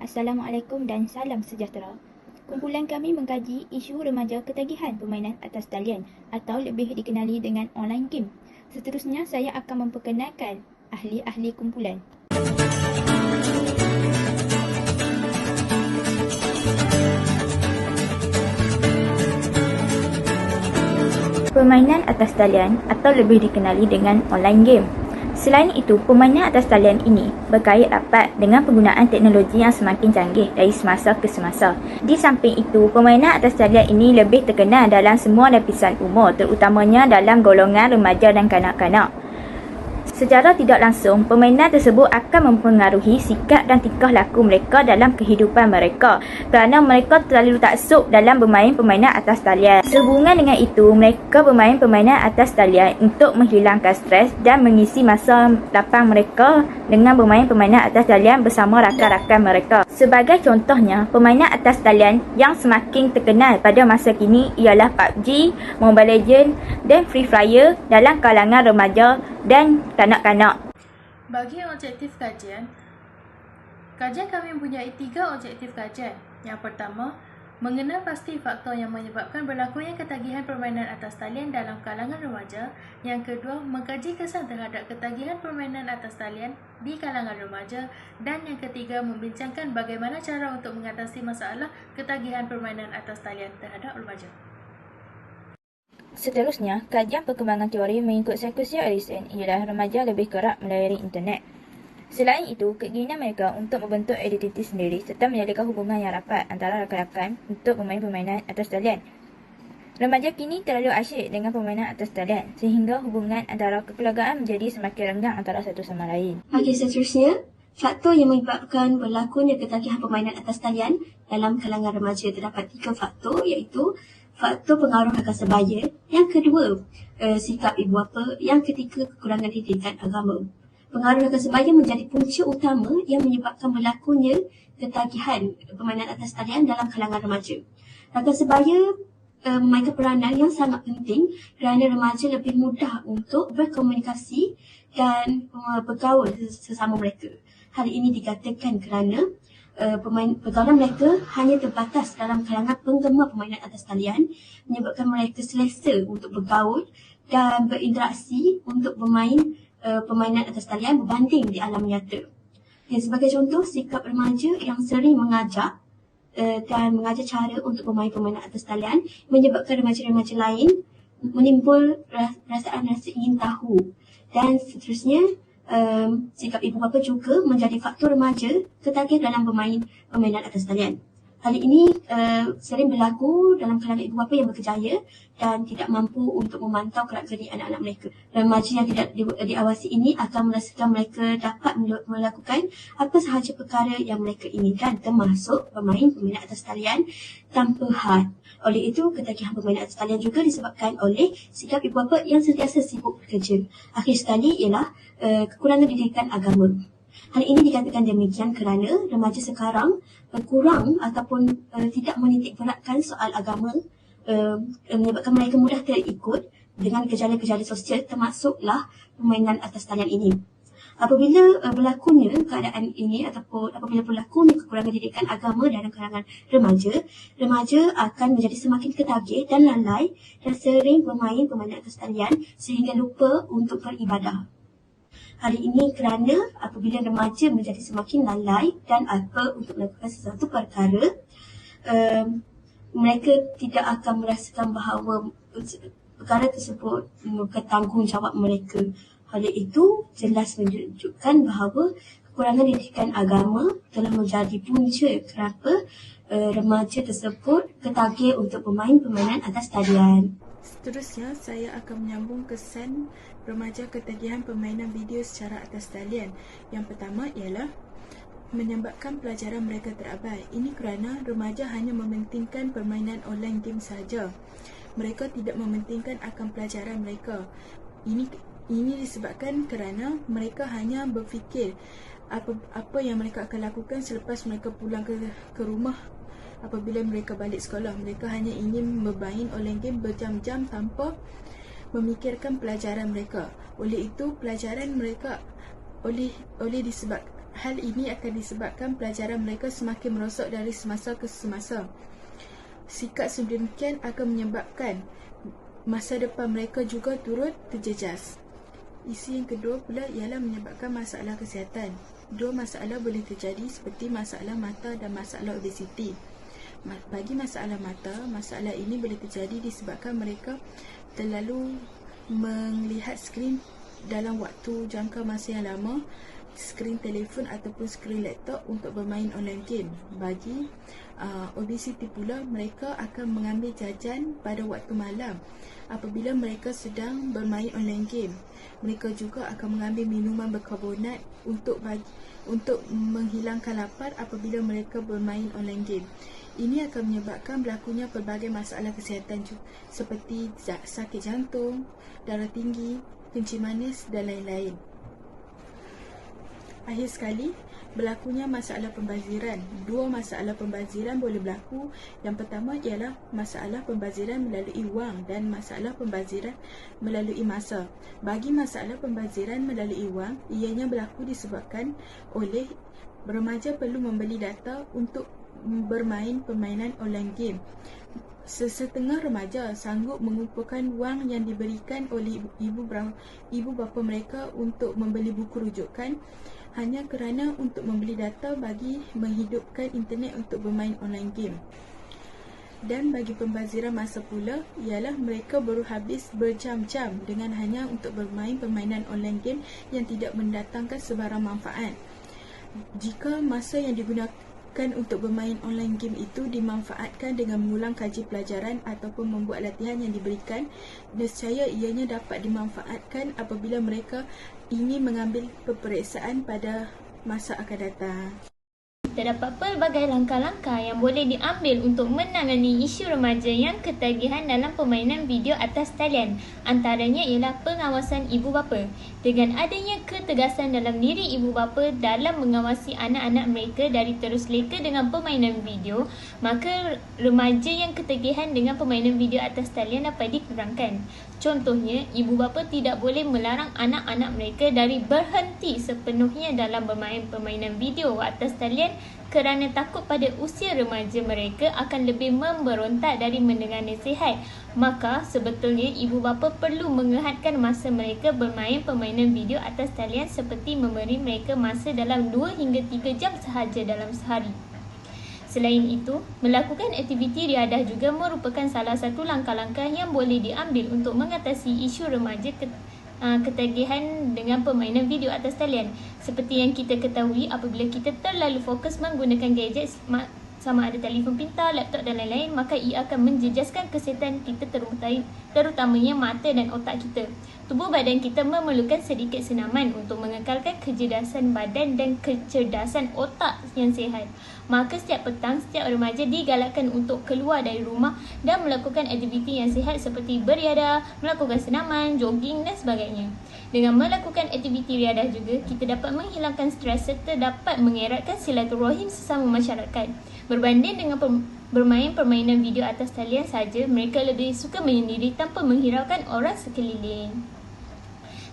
Assalamualaikum dan salam sejahtera. Kumpulan kami mengkaji isu remaja ketagihan permainan atas talian atau lebih dikenali dengan online game. Seterusnya, saya akan memperkenalkan ahli-ahli kumpulan. Permainan atas talian atau lebih dikenali dengan online game. Selain itu, permainan atas talian ini berkait rapat dengan penggunaan teknologi yang semakin canggih dari semasa ke semasa. Di samping itu, permainan atas talian ini lebih terkenal dalam semua lapisan umur, terutamanya dalam golongan remaja dan kanak-kanak. Secara tidak langsung, permainan tersebut akan mempengaruhi sikap dan tingkah laku mereka dalam kehidupan mereka kerana mereka terlalu taksub dalam bermain permainan atas talian. Sehubungan dengan itu, mereka bermain permainan atas talian untuk menghilangkan stres dan mengisi masa lapang mereka dengan bermain permainan atas talian bersama rakan-rakan mereka. Sebagai contohnya, permainan atas talian yang semakin terkenal pada masa kini ialah PUBG, Mobile Legends dan Free Fire dalam kalangan remaja dan kanak-kanak. Bagi objektif kajian kami mempunyai 3 objektif kajian. Yang pertama, mengenal pasti faktor yang menyebabkan berlakunya ketagihan permainan atas talian dalam kalangan remaja. Yang kedua, mengkaji kesan terhadap ketagihan permainan atas talian di kalangan remaja. Dan yang ketiga, membincangkan bagaimana cara untuk mengatasi masalah ketagihan permainan atas talian terhadap remaja. Seterusnya, kajian perkembangan teori mengikut Psychosocial Edison ialah remaja lebih kerap melayari internet. Selain itu, keinginan mereka untuk membentuk identiti sendiri serta menjadikan hubungan yang rapat antara rakan-rakan untuk bermain permainan atas talian. Remaja kini terlalu asyik dengan permainan atas talian sehingga hubungan antara kekeluargaan menjadi semakin renggang antara satu sama lain. Okey, seterusnya, faktor yang menyebabkan berlakunya ketagihan permainan atas talian dalam kalangan remaja terdapat 3 faktor, iaitu faktor pengaruh rakan sebaya, yang kedua sikap ibu bapa, yang ketiga kekurangan didikan agama. Pengaruh rakan sebaya menjadi punca utama yang menyebabkan berlakunya ketagihan permainan atas talian dalam kalangan remaja. Rakan sebaya memainkan peranan yang sangat penting kerana remaja lebih mudah untuk berkomunikasi dan bergaul sesama mereka. Hal ini dikatakan kerana pergaulan mereka hanya terbatas dalam kalangan penggemar permainan atas talian, menyebabkan mereka selesa untuk bergaul dan berinteraksi untuk bermain permainan atas talian berbanding di alam nyata. Sebagai contoh, sikap remaja yang sering mengajak dan mengajar cara untuk bermain permainan atas talian menyebabkan remaja-remaja lain menimbul perasaan rasa ingin tahu. Dan seterusnya, sikap ibu bapa juga menjadi faktor remaja ketagih dalam bermain permainan atas talian. Hal ini sering berlaku dalam kalangan ibu bapa yang berkejaya dan tidak mampu untuk memantau gerak-gerik anak-anak mereka. Remaja yang tidak diawasi ini akan merasakan mereka dapat melakukan apa sahaja perkara yang mereka inginkan, termasuk bermain permainan atas talian tanpa had. Oleh itu, ketagihan permainan atas talian juga disebabkan oleh sikap ibu bapa yang sentiasa sibuk bekerja. Akhir sekali ialah kekurangan didikan agama. Hal ini dikatakan demikian kerana remaja sekarang kurang ataupun tidak menitik beratkan soal agama, menyebabkan mereka mudah terikut dengan gejala-gejala sosial, termasuklah permainan atas talian ini. Apabila berlakunya keadaan ini ataupun apabila berlakunya kekurangan didikan agama dalam kalangan remaja akan menjadi semakin ketagih dan lalai dan sering bermain permainan atas talian sehingga lupa untuk beribadah. Hal ini kerana apabila remaja menjadi semakin lalai dan apa untuk melakukan sesuatu perkara, mereka tidak akan merasakan bahawa perkara tersebut merupakan tanggungjawab mereka. Hal itu jelas menunjukkan bahawa kekurangan didikan agama telah menjadi punca kenapa remaja tersebut ketagih untuk bermain permainan atas talian. Seterusnya, saya akan menyambung kesan remaja ketagihan permainan video secara atas talian. Yang pertama ialah menyebabkan pelajaran mereka terabai. Ini kerana remaja hanya mementingkan permainan online game sahaja. Mereka tidak mementingkan akan pelajaran mereka. Ini disebabkan kerana mereka hanya berfikir apa yang mereka akan lakukan selepas mereka pulang ke rumah. Apabila mereka balik sekolah, mereka hanya ingin bermain online game berjam-jam tanpa memikirkan pelajaran mereka. Oleh itu, pelajaran mereka oleh Hal ini akan disebabkan pelajaran mereka semakin merosot dari semasa ke semasa. Sikap sedemikian akan menyebabkan masa depan mereka juga turut terjejas. Isu yang kedua pula ialah menyebabkan masalah kesihatan. Dua masalah boleh terjadi seperti masalah mata dan masalah obesiti. Bagi masalah mata, masalah ini boleh terjadi disebabkan mereka terlalu melihat skrin dalam waktu jangka masa yang lama, skrin telefon ataupun skrin laptop untuk bermain online game. Bagi obesiti pula, mereka akan mengambil jajan pada waktu malam apabila mereka sedang bermain online game. Mereka juga akan mengambil minuman berkarbonat untuk menghilangkan lapar apabila mereka bermain online game. Ini akan menyebabkan berlakunya pelbagai masalah kesihatan seperti sakit jantung, darah tinggi, kencing manis dan lain-lain. Akhir sekali, berlakunya masalah pembaziran. Dua masalah pembaziran boleh berlaku. Yang pertama ialah masalah pembaziran melalui wang dan masalah pembaziran melalui masa. Bagi masalah pembaziran melalui wang, ianya berlaku disebabkan oleh remaja perlu membeli data untuk bermain permainan online game. Sesetengah remaja sanggup mengumpulkan wang yang diberikan oleh ibu bapa mereka untuk membeli buku rujukan hanya kerana untuk membeli data bagi menghidupkan internet untuk bermain online game. Dan bagi pembaziran masa pula ialah mereka baru habis berjam-jam dengan hanya untuk bermain permainan online game yang tidak mendatangkan sebarang manfaat. Jika masa yang digunakan untuk bermain online game itu dimanfaatkan dengan mengulang kaji pelajaran ataupun membuat latihan yang diberikan, nescaya ianya dapat dimanfaatkan apabila mereka ingin mengambil peperiksaan pada masa akan datang. Terdapat pelbagai langkah-langkah yang boleh diambil untuk menangani isu remaja yang ketagihan dalam permainan video atas talian. Antaranya ialah pengawasan ibu bapa. Dengan adanya ketegasan dalam diri ibu bapa dalam mengawasi anak-anak mereka dari terus leka dengan permainan video, maka remaja yang ketagihan dengan permainan video atas talian dapat dikurangkan. Contohnya, ibu bapa tidak boleh melarang anak-anak mereka dari berhenti sepenuhnya dalam bermain permainan video atas talian kerana takut pada usia remaja mereka akan lebih memberontak dari mendengar nasihat. Maka, sebetulnya ibu bapa perlu mengehatkan masa mereka bermain permainan video atas talian seperti memberi mereka masa dalam 2 hingga 3 jam sahaja dalam sehari. Selain itu, melakukan aktiviti riadah juga merupakan salah satu langkah-langkah yang boleh diambil untuk mengatasi isu remaja ketagihan dengan permainan video atas talian. Seperti yang kita ketahui, apabila kita terlalu fokus menggunakan gadget sama ada telefon pintar, laptop dan lain-lain, maka ia akan menjejaskan kesihatan kita terutamanya mata dan otak kita. Tubuh badan kita memerlukan sedikit senaman untuk mengekalkan kecerdasan badan dan kecerdasan otak yang sihat. Maka setiap petang, setiap remaja digalakkan untuk keluar dari rumah dan melakukan aktiviti yang sihat seperti beriadah, melakukan senaman, jogging dan sebagainya. Dengan melakukan aktiviti riadah juga, kita dapat menghilangkan stres serta dapat mengeratkan silaturahim sesama masyarakat. Berbanding dengan bermain permainan video atas talian saja, mereka lebih suka menyendiri tanpa menghiraukan orang sekeliling.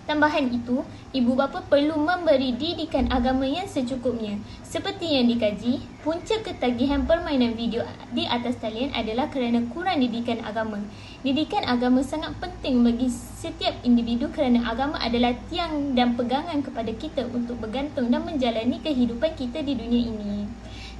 Tambahan itu, ibu bapa perlu memberi didikan agama yang secukupnya. Seperti yang dikaji, punca ketagihan permainan video di atas talian adalah kerana kurang didikan agama. Didikan agama sangat penting bagi setiap individu kerana agama adalah tiang dan pegangan kepada kita untuk bergantung dan menjalani kehidupan kita di dunia ini.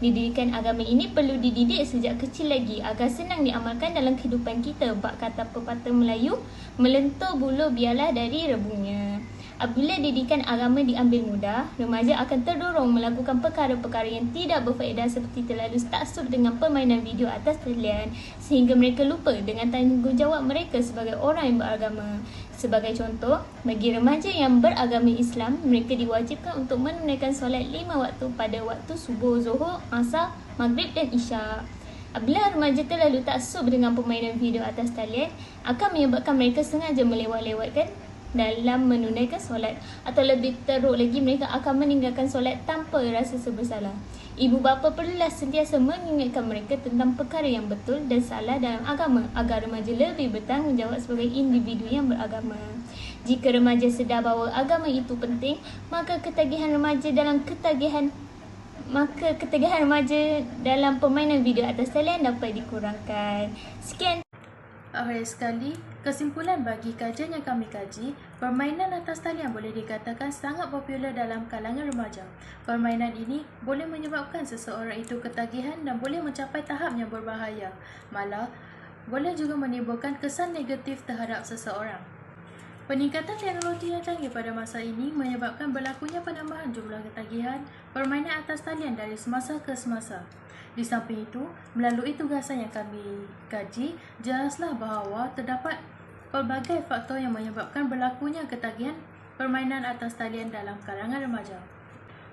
Didikan agama ini perlu dididik sejak kecil lagi agar senang diamalkan dalam kehidupan kita. Bak kata pepatah Melayu, melentur bulu biarlah dari rebungnya. Apabila didikan agama diambil mudah, remaja akan terdorong melakukan perkara-perkara yang tidak berfaedah seperti terlalu taksub dengan permainan video atas talian sehingga mereka lupa dengan tanggungjawab mereka sebagai orang yang beragama. Sebagai contoh, bagi remaja yang beragama Islam, mereka diwajibkan untuk menunaikan solat 5 waktu pada waktu subuh, zuhur, asar, maghrib dan isyak. Apabila remaja terlalu taksub dengan permainan video atas talian, akan menyebabkan mereka sengaja melewat-lewatkan dalam menunaikan solat, atau lebih teruk lagi, mereka akan meninggalkan solat tanpa rasa bersalah. Ibu bapa perlulah sentiasa mengingatkan mereka tentang perkara yang betul dan salah dalam agama agar remaja lebih bertanggungjawab sebagai individu yang beragama. Jika remaja sedar bahawa agama itu penting, maka ketagihan remaja dalam permainan video atas talian dapat dikurangkan. Sekian. Akhir sekali, kesimpulan bagi kajian yang kami kaji, permainan atas talian boleh dikatakan sangat popular dalam kalangan remaja. Permainan ini boleh menyebabkan seseorang itu ketagihan dan boleh mencapai tahap yang berbahaya. Malah, boleh juga menimbulkan kesan negatif terhadap seseorang. Peningkatan teknologi yang canggih pada masa ini menyebabkan berlakunya penambahan jumlah ketagihan permainan atas talian dari semasa ke semasa. Di samping itu, melalui tugasan yang kami kaji, jelaslah bahawa terdapat pelbagai faktor yang menyebabkan berlakunya ketagihan permainan atas talian dalam kalangan remaja.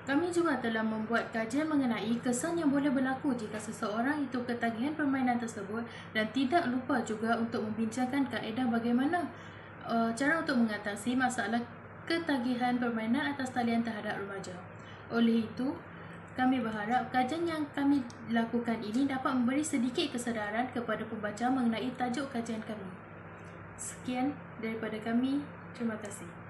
Kami juga telah membuat kajian mengenai kesan yang boleh berlaku jika seseorang itu ketagihan permainan tersebut dan tidak lupa juga untuk membincangkan kaedah bagaimana cara untuk mengatasi masalah ketagihan permainan atas talian terhadap remaja. Oleh itu, kami berharap kajian yang kami lakukan ini dapat memberi sedikit kesedaran kepada pembaca mengenai tajuk kajian kami. Sekian daripada kami. Terima kasih.